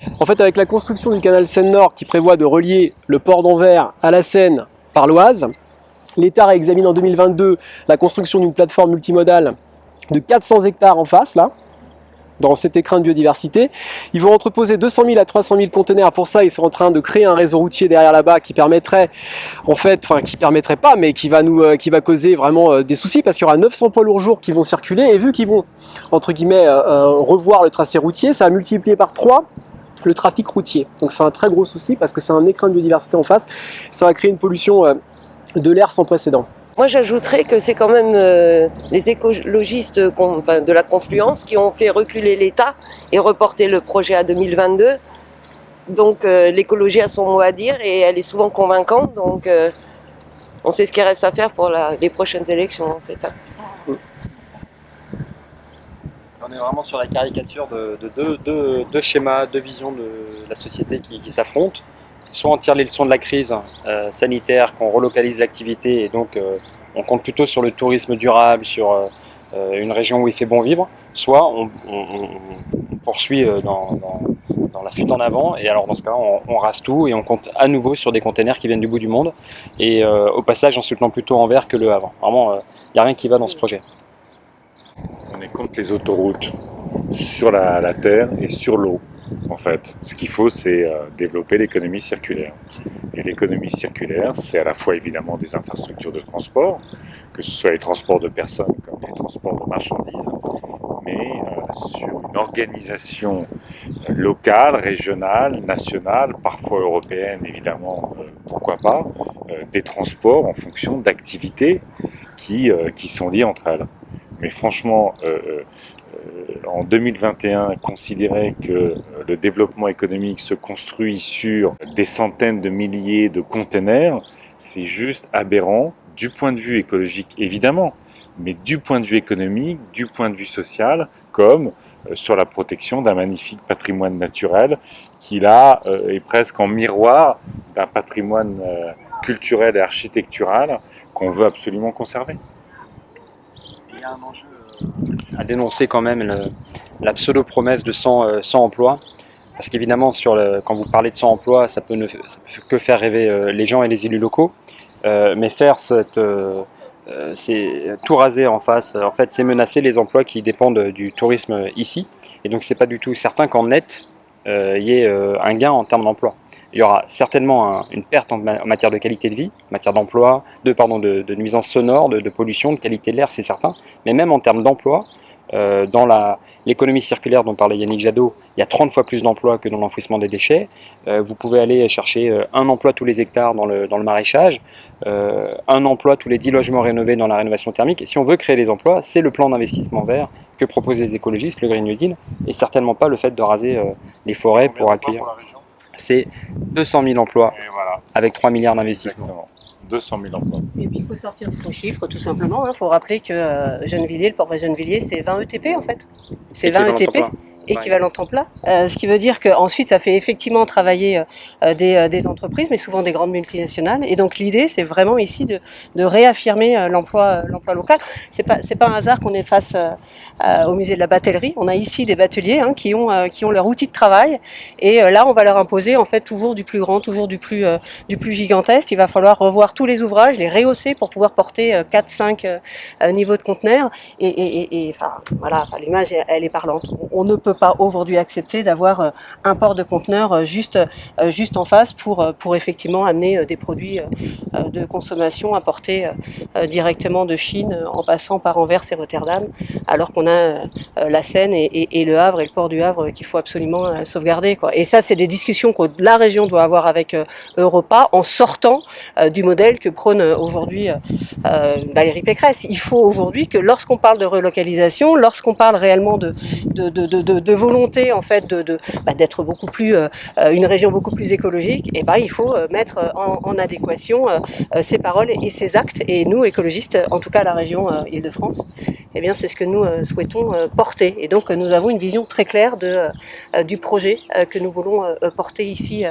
En fait, avec la construction du canal Seine-Nord qui prévoit de relier le port d'Anvers à la Seine par l'Oise, l'État réexamine en 2022 la construction d'une plateforme multimodale de 400 hectares en face, là, dans cet écrin de biodiversité. Ils vont entreposer 200 000 à 300 000 conteneurs. Pour ça, ils sont en train de créer un réseau routier derrière là-bas qui permettrait, en fait, enfin qui permettrait pas, mais qui va causer vraiment des soucis parce qu'il y aura 900 poids lourds jours qui vont circuler et vu qu'ils vont, entre guillemets, revoir le tracé routier, ça va multiplier par 3 le trafic routier. Donc c'est un très gros souci parce que c'est un écrin de biodiversité en face. Ça va créer une pollution de l'air sans précédent. Moi, j'ajouterais que c'est quand même les écologistes de la Confluence qui ont fait reculer l'État et reporter le projet à 2022. Donc l'écologie a son mot à dire et elle est souvent convaincante. Donc on sait ce qu'il reste à faire pour les prochaines élections en fait. On est vraiment sur la caricature de deux schémas, deux visions de la société qui s'affrontent. Soit on tire les leçons de la crise sanitaire, qu'on relocalise l'activité et donc on compte plutôt sur le tourisme durable, sur une région où il fait bon vivre, soit on poursuit dans la fuite en avant et alors dans ce cas-là on rase tout et on compte à nouveau sur des containers qui viennent du bout du monde et au passage en soutenant plutôt Anvers que Le Havre. Vraiment, il n'y a rien qui va dans ce projet. On est contre les autoroutes sur la terre et sur l'eau. En fait, ce qu'il faut, c'est développer l'économie circulaire. Et l'économie circulaire, c'est à la fois évidemment des infrastructures de transport, que ce soit les transports de personnes comme les transports de marchandises, mais sur une organisation locale, régionale, nationale, parfois européenne évidemment, pourquoi pas, des transports en fonction d'activités qui sont liées entre elles. Mais franchement, en 2021, considérer que le développement économique se construit sur des centaines de milliers de containers, c'est juste aberrant du point de vue écologique évidemment, mais du point de vue économique, du point de vue social, comme sur la protection d'un magnifique patrimoine naturel qui là est presque en miroir d'un patrimoine culturel et architectural qu'on veut absolument conserver. Il y a un enjeu à dénoncer quand même la pseudo-promesse de 100 emplois. Parce qu'évidemment, quand vous parlez de 100 emplois, ça peut que faire rêver les gens et les élus locaux. Mais faire c'est tout raser en face, en fait, c'est menacer les emplois qui dépendent du tourisme ici. Et donc, c'est pas du tout certain qu'en net, il y ait un gain en termes d'emploi. Il y aura certainement une perte en matière de qualité de vie, en matière d'emploi, de nuisances sonores, de pollution, de qualité de l'air, c'est certain. Mais même en termes d'emploi, dans l'économie circulaire dont parlait Yannick Jadot, il y a 30 fois plus d'emplois que dans l'enfouissement des déchets. Vous pouvez aller chercher un emploi tous les hectares dans le maraîchage, un emploi tous les 10 logements rénovés dans la rénovation thermique. Et si on veut créer des emplois, c'est le plan d'investissement vert que proposent les écologistes, le Green New Deal, et certainement pas le fait de raser les forêts pour accueillir. C'est 200 000 emplois voilà. Avec 3 milliards d'investissements. Exactement. 200 000 emplois. Et puis il faut sortir de faux chiffres tout simplement. Il faut rappeler que Gennevilliers, le port de Gennevilliers, c'est 20 ETP en fait. C'est 20 ETP. Équivalent temps plein. Ce qui veut dire qu'ensuite ça fait effectivement travailler des entreprises, mais souvent des grandes multinationales. Et donc l'idée, c'est vraiment ici de réaffirmer l'emploi local. C'est pas un hasard qu'on est face au musée de la batellerie. On a ici des bateliers qui ont leur outil de travail. Et là, on va leur imposer en fait toujours du plus grand, toujours du plus gigantesque. Il va falloir revoir tous les ouvrages, les rehausser pour pouvoir porter 4-5 niveaux de conteneurs. Et enfin voilà, l'image elle est parlante. On ne peut pas aujourd'hui accepter d'avoir un port de conteneurs juste en face pour effectivement amener des produits de consommation importés directement de Chine en passant par Anvers et Rotterdam, alors qu'on a la Seine et le Havre et le port du Havre qu'il faut absolument sauvegarder, quoi. Et ça, c'est des discussions que la région doit avoir avec Europa en sortant du modèle que prône aujourd'hui Valérie Pécresse. Il faut aujourd'hui que lorsqu'on parle de relocalisation, lorsqu'on parle réellement de volonté en fait d'être beaucoup plus une région beaucoup plus écologique, et il faut mettre en adéquation ses paroles et ses actes. Et nous, écologistes, en tout cas la région Île-de-France, eh bien c'est ce que nous souhaitons porter. Et donc nous avons une vision très claire du projet que nous voulons porter ici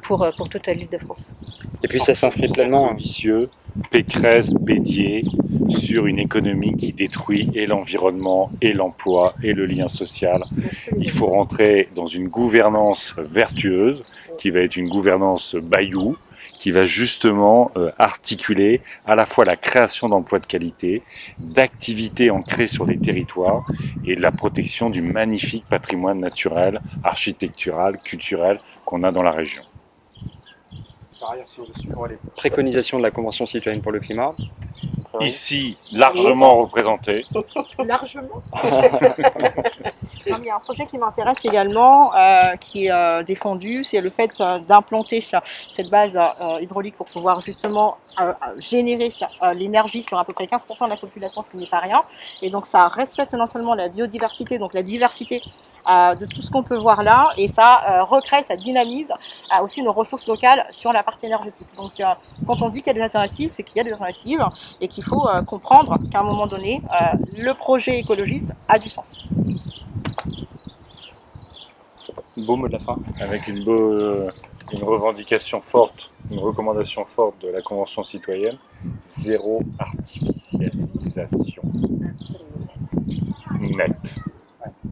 pour toute l'Île-de-France. Et puis ça s'inscrit pleinement. Vicieux, Pécresse, Bédier, sur une économie qui détruit et l'environnement, et l'emploi, et le lien social. Il faut rentrer dans une gouvernance vertueuse, qui va être une gouvernance Bayou, qui va justement articuler à la fois la création d'emplois de qualité, d'activités ancrées sur les territoires et de la protection du magnifique patrimoine naturel, architectural, culturel qu'on a dans la région. Par ailleurs, si on veut suivre les préconisations de la Convention citoyenne pour le climat. Ici, largement représenté. Largement. Non, mais il y a un projet qui m'intéresse également, qui est défendu, c'est le fait d'implanter cette base hydraulique pour pouvoir justement générer l'énergie sur à peu près 15% de la population, ce qui n'est pas rien. Et donc ça respecte non seulement la biodiversité, donc la diversité de tout ce qu'on peut voir là, et ça recrée, ça dynamise aussi nos ressources locales sur la partie énergétique. Donc quand on dit qu'il y a des alternatives, c'est qu'il y a des alternatives et qu'il faut comprendre qu'à un moment donné, le projet écologiste a du sens. Beau mot de la fin. Avec une revendication forte, une recommandation forte de la Convention citoyenne, zéro artificialisation. Net.